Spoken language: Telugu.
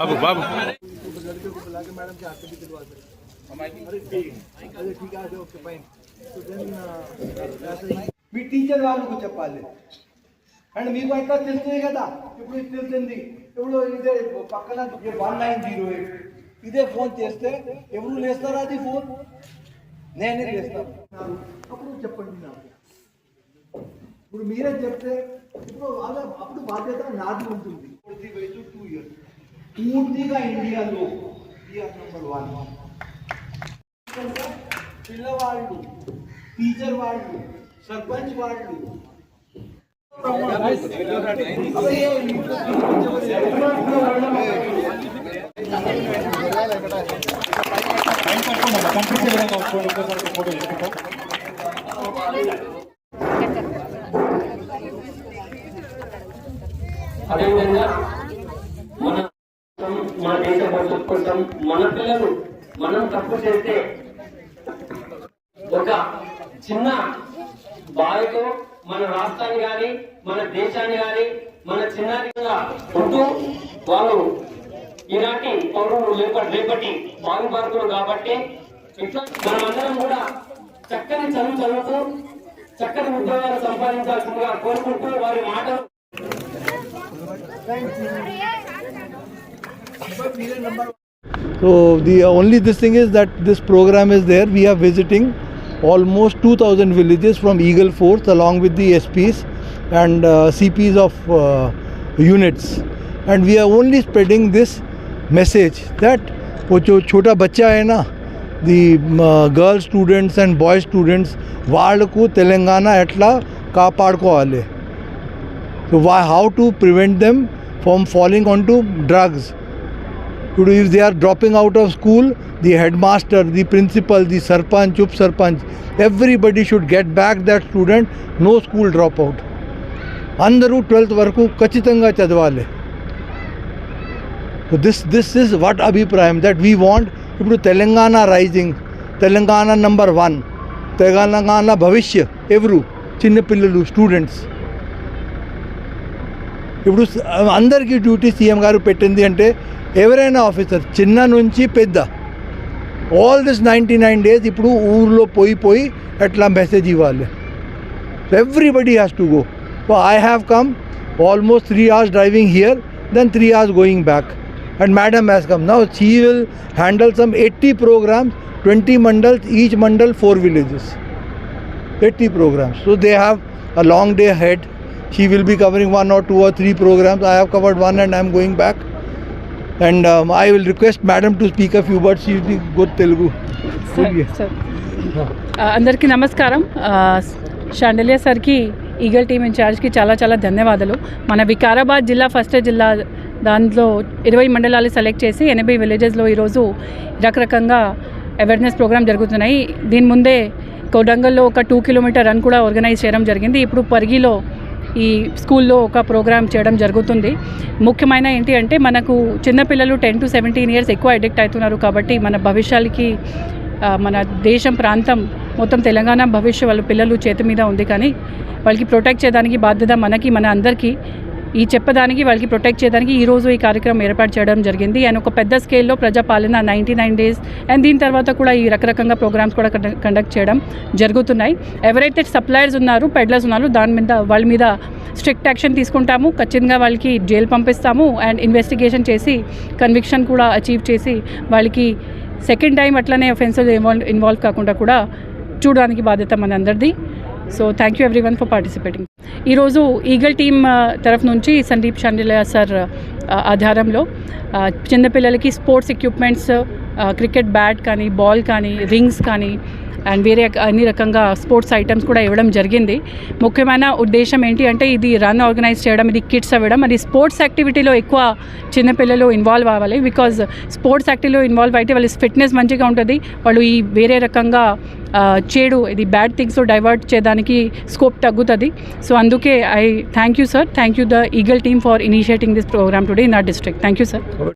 बाबू बाबू మీ టీచర్ వాళ్ళకు చెప్పాలి అండ్ మీకు అట్లా తెలుస్తుంది కదా. ఇప్పుడు ఇది తెలిసింది, ఇప్పుడు ఇదే పక్కన 1908 ఇదే ఫోన్ చేస్తే ఎవరు లేస్తారా? అది ఫోన్ నేనే లేస్తాను. అప్పుడు చెప్పండి నాకు. ఇప్పుడు మీరే చెప్తే ఇప్పుడు అప్పుడు బాధ్యత నాది ఉంటుంది. 2 years పూర్తిగా ఇండియాలో నెంబర్ 1 పిల్లవాళ్ళు, టీచర్ వాళ్ళు, సర్పంచ్ వాళ్ళు అదేవిధంగా మన దేశ భవిష్యత్తు కోసం మన పిల్లలు మనం తప్పు చేస్తే ఒక చిన్న బాధతో మన రాష్ట్రాన్ని కానీ మన దేశాన్ని కానీ మన చిన్నారిగా ఉంటూ వాళ్ళు ఈనాటి పౌరులు రేపటి భావిభారతులు కాబట్టి ఇట్లా మనమందరం కూడా చక్కని చదువుతూ చక్కని ఉద్యోగాలు సంపాదించాల్సిందిగా కోరుకుంటూ వారి మాటలు. So the only this thing is that this program is there. We are visiting almost 2,000 villages from Eagle Force along with the SPs and CPs of units, and we are only spreading this message that wo jo chota bachcha hai na, the girl students and boy students వాళ్ళకు తెలంగాణ ఎట్లా కాపాడుకోవాలి. So how to prevent them from falling onto drugs. If they are dropping out of school, the headmaster, the principal, the sarpanch, up sarpanch, everybody should get back that student. No school dropout. Andaru 12th varaku kachitanga chadavale. So this is what abhiprayam that we want. Ippudu Telangana rising, Telangana number 1, Telangana bhavishya, every chinna pillalu students. ఇప్పుడు అందరికీ డ్యూటీ సీఎం గారు పెట్టింది అంటే ఎవరైనా ఆఫీసర్ చిన్న నుంచి పెద్ద ఆల్ దిస్ 99 days ఇప్పుడు ఊర్లో పోయి ఎట్లా మెసేజ్ ఇవ్వాలి. Everybody has to go. So I have come almost 3 hours driving here, then 3 hours going back, and madam has come. Now she will handle some 80 programs, 20 mandals, each mandal 4 villages, 80 programs. So they have a long day ahead. She will be covering 1 or 2 or 3 programs. I have covered 1 and I am going back. And I will request madam to speak a few words. She will be good Telugu. Sir. అందరికీ నమస్కారం. షాండలియా సార్కి ఈగల్ టీమ్ ఇన్ఛార్జ్కి చాలా ధన్యవాదాలు. మన వికారాబాద్ జిల్లా ఫస్ట్ జిల్లా దాంట్లో 20 మండలాలు సెలెక్ట్ చేసి 80 విలేజెస్లో ఈరోజు రకరకంగా అవేర్నెస్ ప్రోగ్రామ్ జరుగుతున్నాయి. దీని ముందే కోడంగల్లో ఒక 2 kilometer రన్ కూడా ఆర్గనైజ్ చేయడం జరిగింది. ఇప్పుడు పరిగిలో ఈ స్కూల్లో ఒక ప్రోగ్రామ్ చేయడం జరుగుతుంది. ముఖ్యమైన ఏంటి అంటే మనకు చిన్నపిల్లలు 10 to 17 years ఎక్కువ అడిక్ట్ అవుతున్నారు. కాబట్టి మన భవిష్యాలకి మన దేశం ప్రాంతం మొత్తం తెలంగాణ భవిష్యత్ వాళ్ళ పిల్లలు చేతి మీద ఉంది. కానీ వాళ్ళకి ప్రొటెక్ట్ చేయడానికి బాధ్యత మనకి, మన అందరికీ ఈ చెప్పడానికి వాళ్ళకి ప్రొటెక్ట్ చేయడానికి ఈరోజు ఈ కార్యక్రమం ఏర్పాటు చేయడం జరిగింది. అండ్ ఒక పెద్ద స్కేల్లో ప్రజాపాలన 99 days అండ్ దీని తర్వాత కూడా ఈ రకరకంగా ప్రోగ్రామ్స్ కూడా కండక్ట్ చేయడం జరుగుతున్నాయి. ఎవరైతే సప్లయర్స్ ఉన్నారు, పెడ్లర్స్ ఉన్నారు, దాని మీద వాళ్ళ మీద స్ట్రిక్ట్ యాక్షన్ తీసుకుంటాము. ఖచ్చితంగా వాళ్ళకి జైలు పంపిస్తాము అండ్ ఇన్వెస్టిగేషన్ చేసి కన్విక్షన్ కూడా అచీవ్ చేసి వాళ్ళకి సెకండ్ టైం అట్లనే ఒఫెన్సెస్ ఇన్వాల్వ్ కాకుండా కూడా చూడడానికి బాధ్యత మన అందరిది. So thank you everyone for participating. ఈరోజు ఈగల్ టీమ్ తరఫు నుంచి సందీప్ షాండిలియా సార్ ఆధారంలో చిన్నపిల్లలకి స్పోర్ట్స్ ఎక్విప్మెంట్స్, క్రికెట్ బ్యాట్ కానీ, బాల్ కానీ, రింగ్స్ కానీ అండ్ వేరే అన్ని రకంగా స్పోర్ట్స్ ఐటమ్స్ కూడా ఇవ్వడం జరిగింది. ముఖ్యమైన ఉద్దేశం ఏంటి అంటే ఇది రన్ ఆర్గనైజ్ చేయడం, ఇది కిట్స్ ఇవ్వడం, అది స్పోర్ట్స్ యాక్టివిటీలో ఎక్కువ చిన్నపిల్లలు ఇన్వాల్వ్ అవ్వాలి. బికాజ్ స్పోర్ట్స్ యాక్టివిటీలో ఇన్వాల్వ్ అయితే వాళ్ళ ఫిట్నెస్ మంచిగా ఉంటుంది. వాళ్ళు ఈ వేరే రకంగా చెడు ఇది బ్యాడ్ థింగ్స్ డైవర్ట్ చేయడానికి స్కోప్ తగ్గుతుంది. సో అందుకే I thank you sir, thank you the Eagle team for initiating this programme today in our district. Thank you sir.